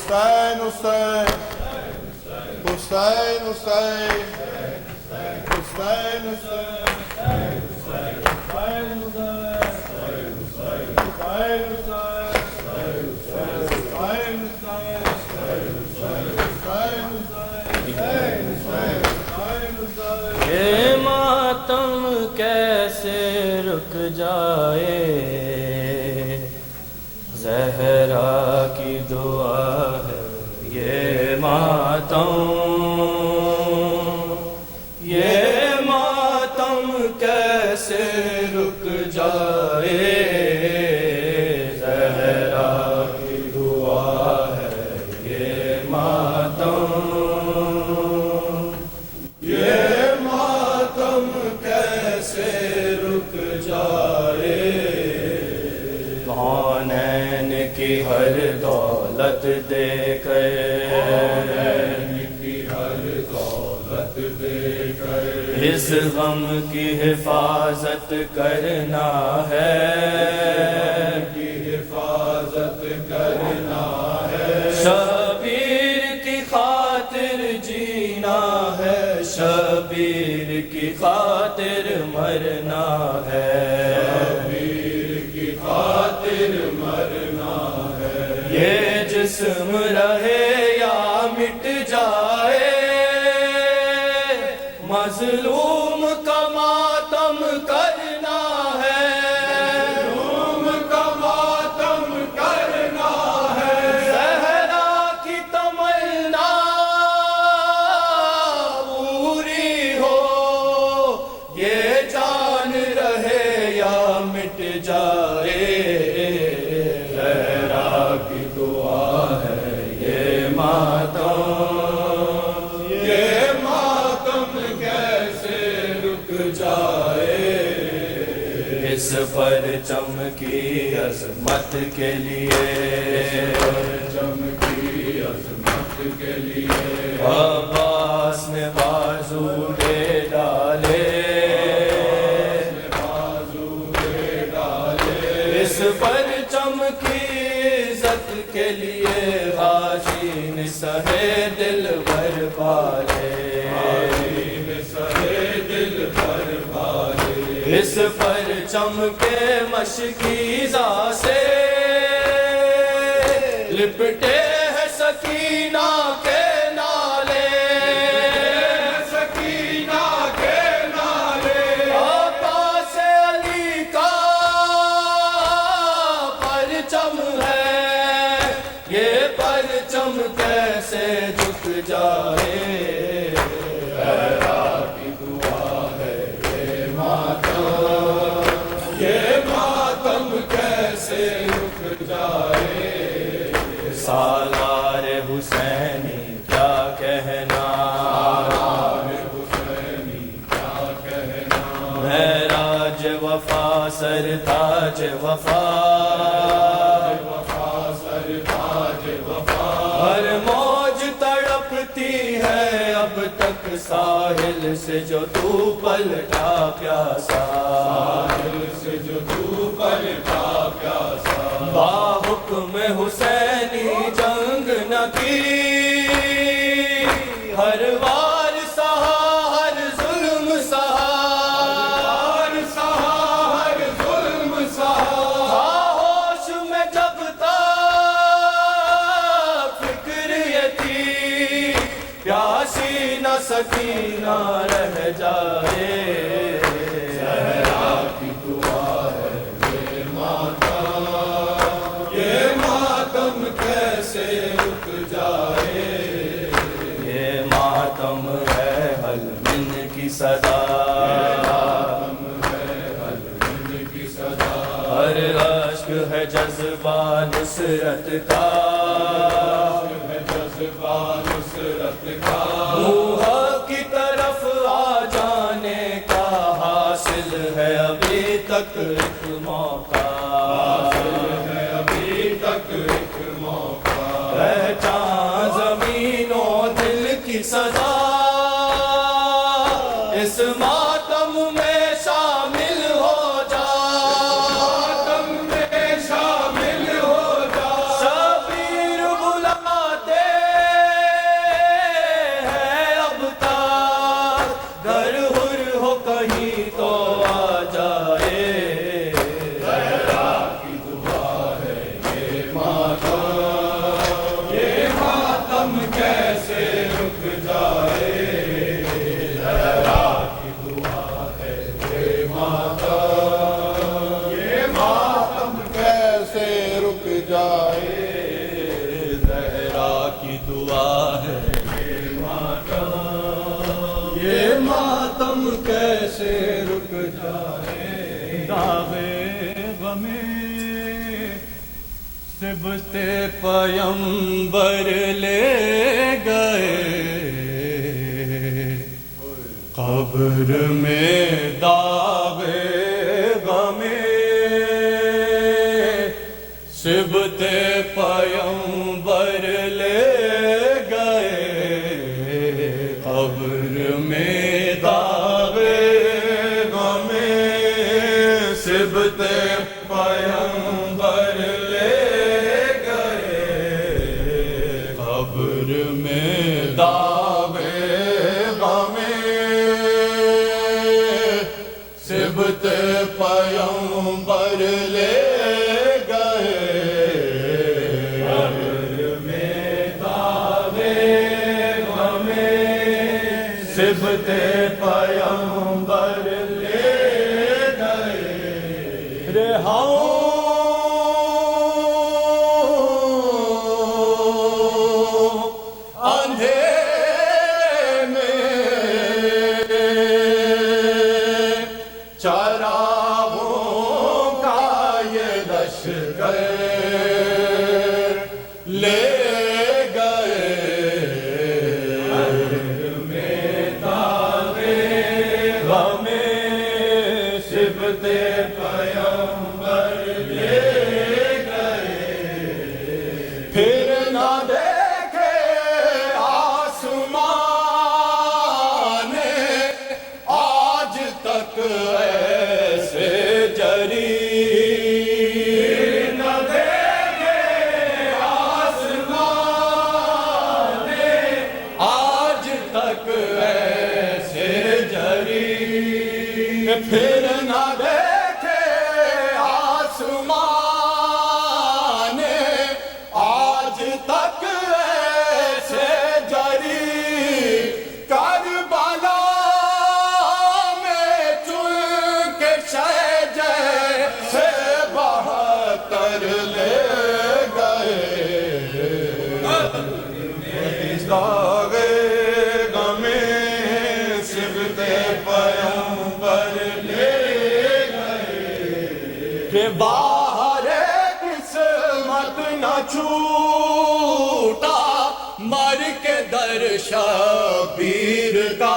حسین حسین حسین حسین حسین یہ ماتم کیسے رک جائے، زہرا کی دعا ہے یہ ماتم کیسے رک جائے، زہرا کی دعا ہے یہ ماتم کیسے رک جائے۔ کونین کی ہر دولت دے کر اس غم کی حفاظت کرنا ہے، شبیر کی خاطر جینا ہے، شبیر کی خاطر مرنا ہے، یہ جسم رہے یا مٹ جائے، مظلوم کا ماتم کرنا ہے، زہرا کی تمنا پوری ہو، یہ جان رہے یا مٹ جائے، زہرا کی دعا ہے یہ ماتم کیسے رک جائے۔ اس پرچم کی عظمت کے لیے عباس نے بازو دے ڈالے، اس پرچم کی عزت کے لیے غاشین سہے دل بھر پالے، اس پرچم کے مشکیزہ سے لپٹے ہیں سکینہ کے نالے، عباس علی کا پرچم ہے، یہ پرچم کیسے جھک جائے، کیسے رک جائے۔ سالار حسینی کیا کہنا، معراج وفا سرتاج وفا، ہر موج تڑپتی ہے اب تک ساحل سے جو تو پلٹا پیاسا، با حکم حسینی جنگ نہ کی، ہر وار سہا ہر ظلم سہا، ہوش میں جب تک فکر یہ تھی، پیاسی نہ سکینہ رہ جائے، زہرا کی دعا ہے یہ ماتم کیسے رک جائے، یہ ماتم ہے حل من کی صدا، ہر عشق ہے جذبہ نصرت کا، منہ کی طرف آ جانے کا حاصل ہے ابھی تک ایک موقع، پہچان زمین و دل کی سزا، اس ماتم میں شامل ہو جا، شبیر بلاتا یہ ماتم کیسے رک جائے زہرا کی دعا ہے یہ ماتم کیسے رک جائے داغے غمِ صبت پیمبر لے گئے قبر میں داغے غمِ صبت پیمبر لے گئے قبر میں داغے غمِ صبت پیمبر لے قبر میں داغے غمِ صبت پیمبر لے گئے قبر میں داغے غمِ صبت پیمبر لے گئے رہاؤں چراغوں کا یہ لشکر لے گئے قبر میں داغے غمِ صبت پیمبر لے گئے پھر نہ دیکھے آسمان آج تک ایسے جری نہ دیکھے آسمان آج تک ایسے جری پھر نہ دیکھے آسمان آج تک ایسے جری کربلا میں چن کے شہجے سے بہتر لے گئے داغے غمِ صبت پیمبر لے گئے کہ باہر قسمت نہ چھوٹا مر کے در شبیر کا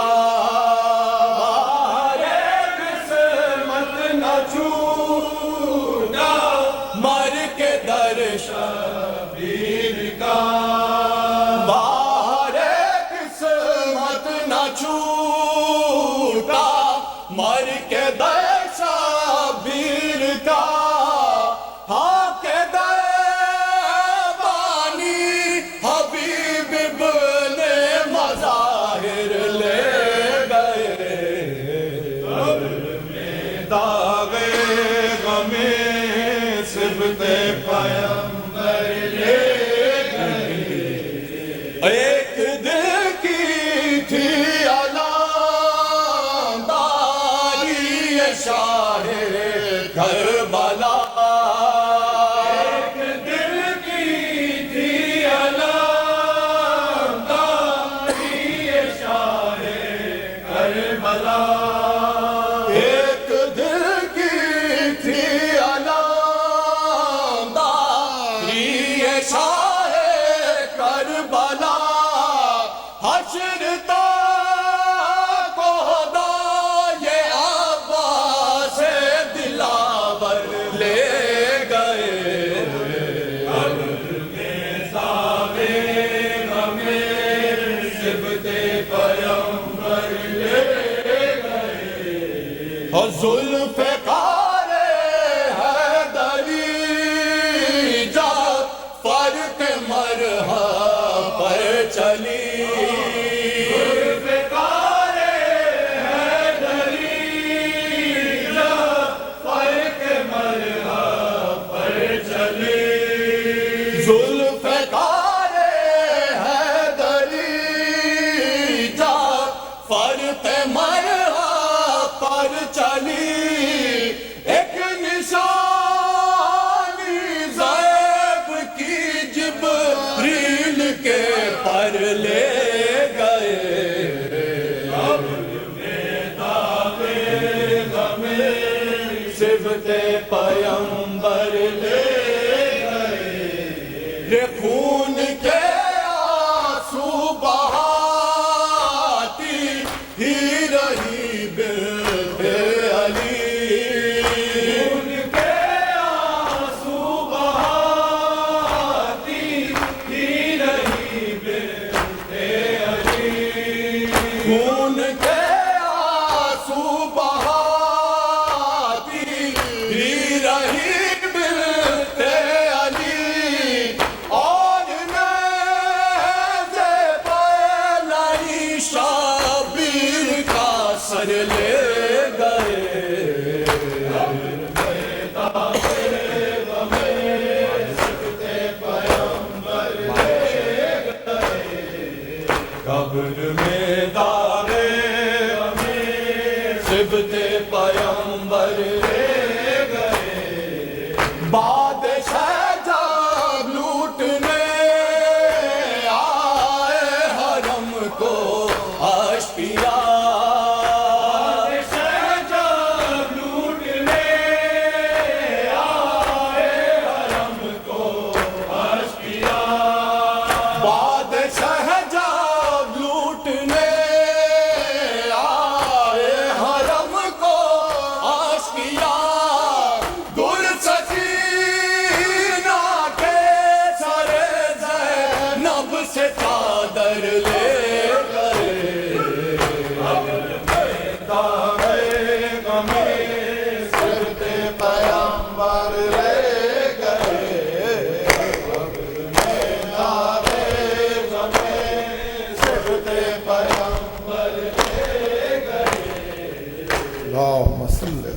باہر قسمت نہ چھوٹا مر کے در شبیر کا باہر قسمت نہ چھوٹا مر کے در شبیر کا حق در بانی حبیب ابن مظاہر لے گئے قبر میں داغے غمِ صبت پیمبر لے گئے ایک دل کی تھی علامداری شاہ کربلا ایک دل کی تھی علامداری شاہ کربلا ایک دل کی تھی علامداری شاہ کربلا حشر تک خدا یہ عباس دلاور لے صفت پیمبر لے گئے، یہ خون کے آنسو بہاتی ہی رہی بنت علی، خون کے آنسو بہاتی ہی رہی بنت علی، خون کے آنسو بہاتی ہی رہی بنت علی، اور نیزے پہلائی شبیر کا سر لے گئے، قبر میں دارے صفت پیمبر لے گئے، بادشاہ جب لوٹنے آئے حرم کو اشقیاء، بادشاہ جب لوٹنے آئے حرم کو اشقیاء، بادشاہ جب لوٹنے آئے حرم کو اشقیاء، گر سکینہ کے سر زینب سے چادر لے گئے، صفت پیمبر لے گئے، صفت پیمبر لے گئے۔ اللہم صلی